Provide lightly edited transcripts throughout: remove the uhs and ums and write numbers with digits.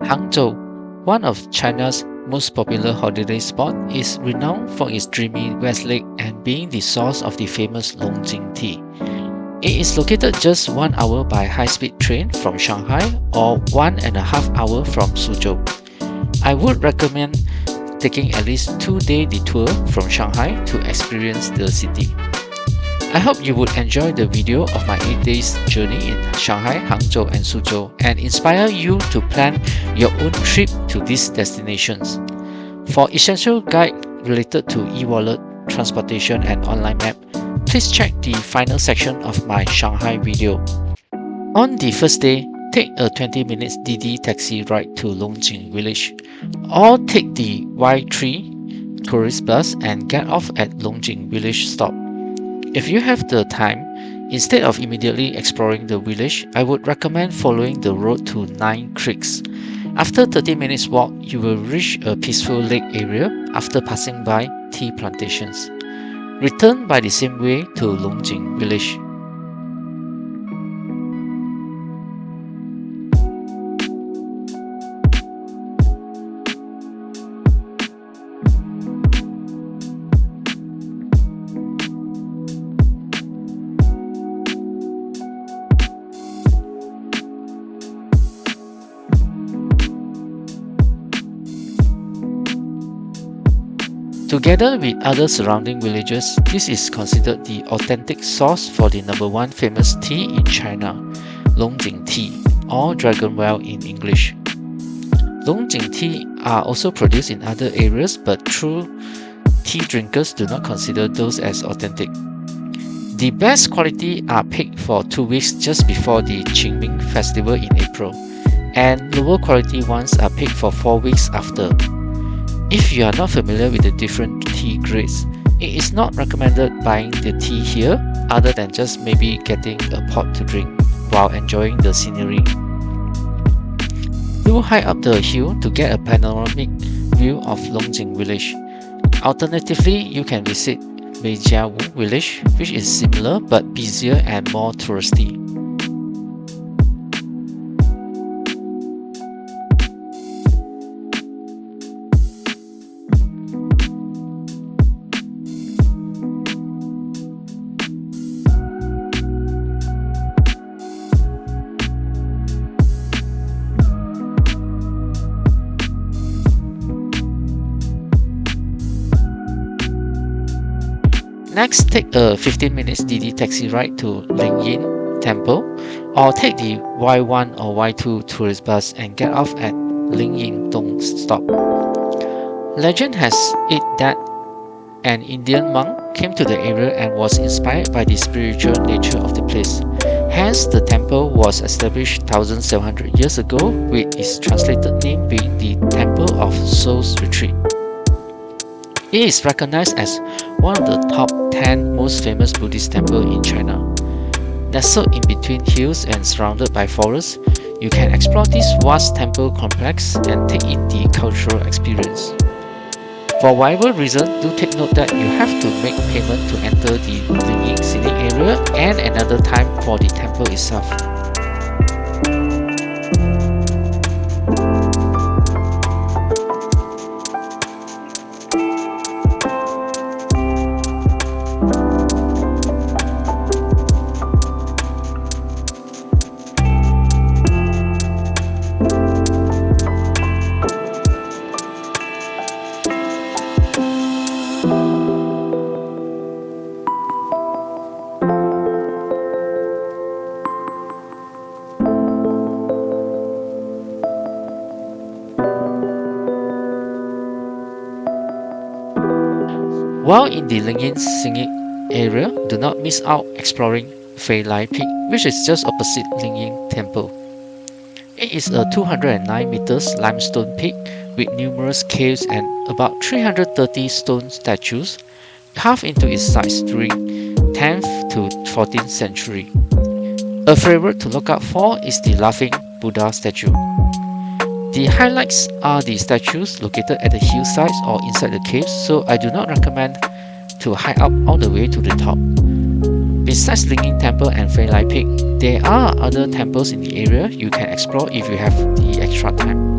Hangzhou, one of China's most popular holiday spot, is renowned for its dreamy West Lake and being the source of the famous Longjing tea. It is located just 1 hour by high-speed train from Shanghai or 1.5 hours from Suzhou. I would recommend taking at least 2-day detour from Shanghai to experience the city. I hope you would enjoy the video of my 8 days journey in Shanghai, Hangzhou and Suzhou and inspire you to plan your own trip to these destinations. For essential guide related to e-wallet, transportation and online map, please check the final section of my Shanghai video. On the first day, take a 20 minutes DD taxi ride to Longjing Village, or take the Y3 tourist bus and get off at Longjing Village stop. If you have the time, instead of immediately exploring the village, I would recommend following the road to 9 creeks. After 30 minutes walk, you will reach a peaceful lake area after passing by tea plantations. Return by the same way to Longjing Village. Together with other surrounding villages, this is considered the authentic source for the #1 famous tea in China, Longjing tea, or Dragon Well in English. Longjing tea are also produced in other areas, but true tea drinkers do not consider those as authentic. The best quality are picked for 2 weeks just before the Qinming festival in April, and lower quality ones are picked for 4 weeks after. If you are not familiar with the different tea grades, it is not recommended buying the tea here other than just maybe getting a pot to drink while enjoying the scenery. Do hike up the hill to get a panoramic view of Longjing Village. Alternatively, you can visit Meijiawu Village, which is similar but busier and more touristy. Next, take a 15 minutes DD taxi ride to Lingyin Temple, or take the Y1 or Y2 tourist bus and get off at Lingyin Dong stop. Legend has it that an Indian monk came to the area and was inspired by the spiritual nature of the place. Hence, the temple was established 1700 years ago, with its translated name being the Temple of Soul's Retreat. It is recognized as one of the top 10 most famous Buddhist temples in China. Nestled in between hills and surrounded by forests, you can explore this vast temple complex and take in the cultural experience. For whatever reason, do take note that you have to make payment to enter the Lingyin scenic area and another time for the temple itself. While in the Lingyin scenic area, do not miss out exploring Fei Lai Peak, which is just opposite Lingyin Temple. It is a 209 meters limestone peak with numerous caves and about 330 stone statues carved into its sides during 10th to 14th century. A favorite to look out for is the Laughing Buddha statue. The highlights are the statues located at the hillsides or inside the caves, so I do not recommend to hike up all the way to the top. Besides Lingyin Temple and Fei Lai Peak, there are other temples in the area you can explore if you have the extra time.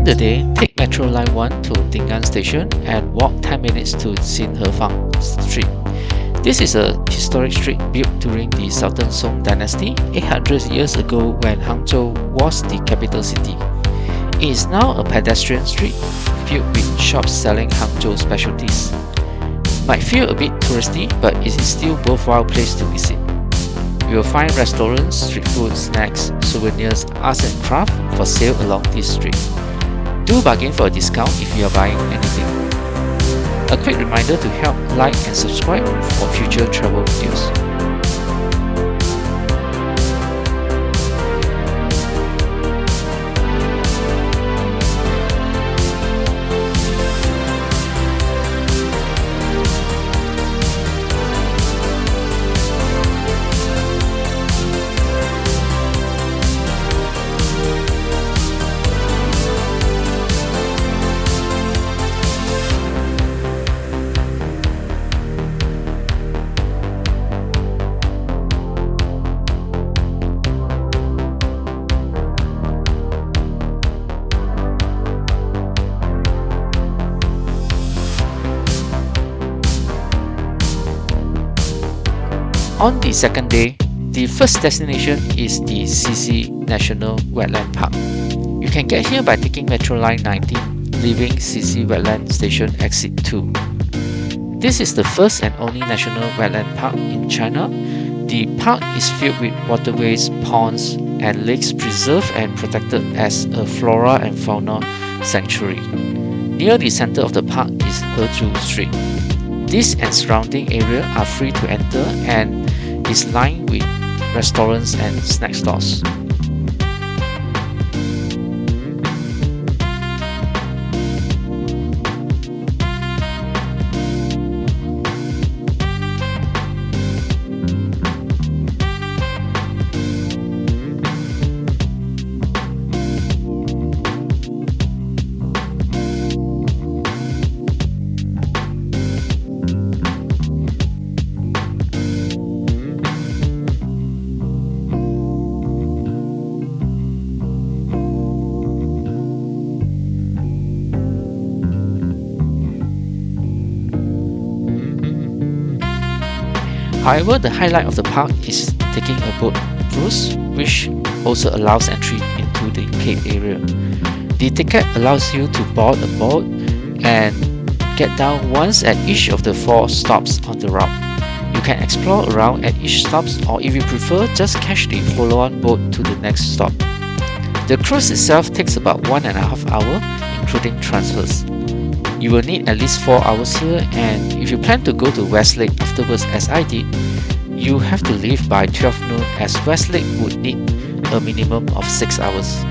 end the day, take Metro Line 1 to Lingyin Station and walk 10 minutes to Qinhefang Street. This is a historic street built during the Southern Song Dynasty 800 years ago when Hangzhou was the capital city. It is now a pedestrian street filled with shops selling Hangzhou specialties. Might feel a bit touristy, but it is still a worthwhile place to visit. You will find restaurants, street food, snacks, souvenirs, arts and craft for sale along this street. Do bargain for a discount if you are buying anything. A quick reminder to help like and subscribe for future travel videos. On the second day, the first destination is the XiXi National Wetland Park. You can get here by taking Metro Line 19, leaving XiXi Wetland Station Exit 2. This is the first and only national wetland park in China. The park is filled with waterways, ponds, and lakes preserved and protected as a flora and fauna sanctuary. Near the center of the park is Hangzhou Street. This and surrounding area are free to enter and is lined with restaurants and snack stores. However, the highlight of the park is taking a boat cruise, which also allows entry into the cave area. The ticket allows you to board a boat and get down once at each of the 4 stops on the route. You can explore around at each stop, or if you prefer, just catch the follow-on boat to the next stop. The cruise itself takes about 1.5 hours, including transfers. You will need at least 4 hours here, and if you plan to go to Westlake afterwards as I did, you have to leave by 12 noon as Westlake would need a minimum of 6 hours.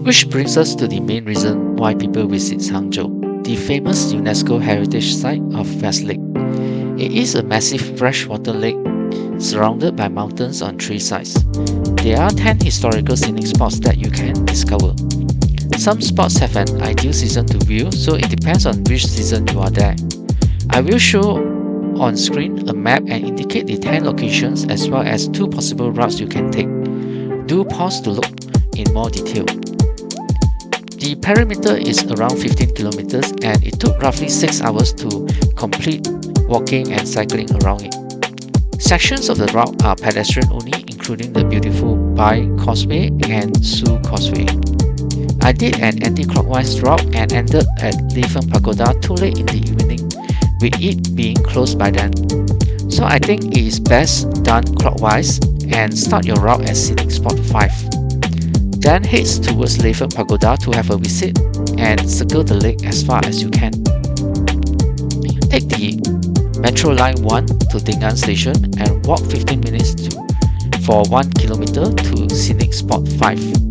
Which brings us to the main reason why people visit Hangzhou, the famous UNESCO heritage site of Westlake. It is a massive freshwater lake surrounded by mountains on 3 sides. There are 10 historical scenic spots that you can discover. Some spots have an ideal season to view, so it depends on which season you are there. I will show on screen a map and indicate the 10 locations as well as 2 possible routes you can take. Do pause to look in more detail. The perimeter is around 15 kilometers and it took roughly 6 hours to complete walking and cycling around it. Sections of the route are pedestrian only, including the beautiful Bai Causeway and Su Causeway. I did an anti-clockwise route and ended at Leifeng Pagoda too late in the evening, with it being closed by then. So I think it is best done clockwise and start your route at scenic spot 5. Then heads towards Leifeng Pagoda to have a visit and circle the lake as far as you can. Take the Metro Line 1 to Lingyin Station and walk 15 minutes to for 1 kilometer to scenic spot 5.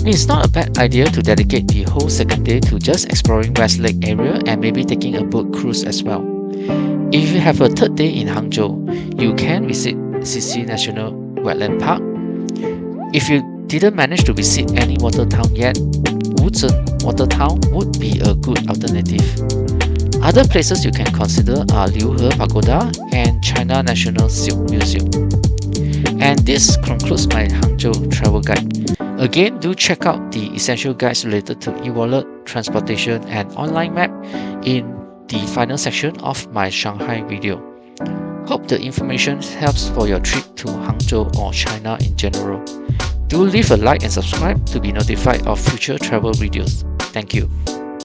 It's not a bad idea to dedicate the whole second day to just exploring West Lake area and maybe taking a boat cruise as well. If you have a third day in Hangzhou, you can visit XiXi National Wetland Park. If you didn't manage to visit any water town yet, Wuzhen Water Town would be a good alternative. Other places you can consider are Liuhe Pagoda and China National Silk Museum. And this concludes my Hangzhou travel guide. Again, do check out the essential guides related to e-wallet, transportation, and online map in the final section of my Shanghai video. Hope the information helps for your trip to Hangzhou or China in general. Do leave a like and subscribe to be notified of future travel videos. Thank you.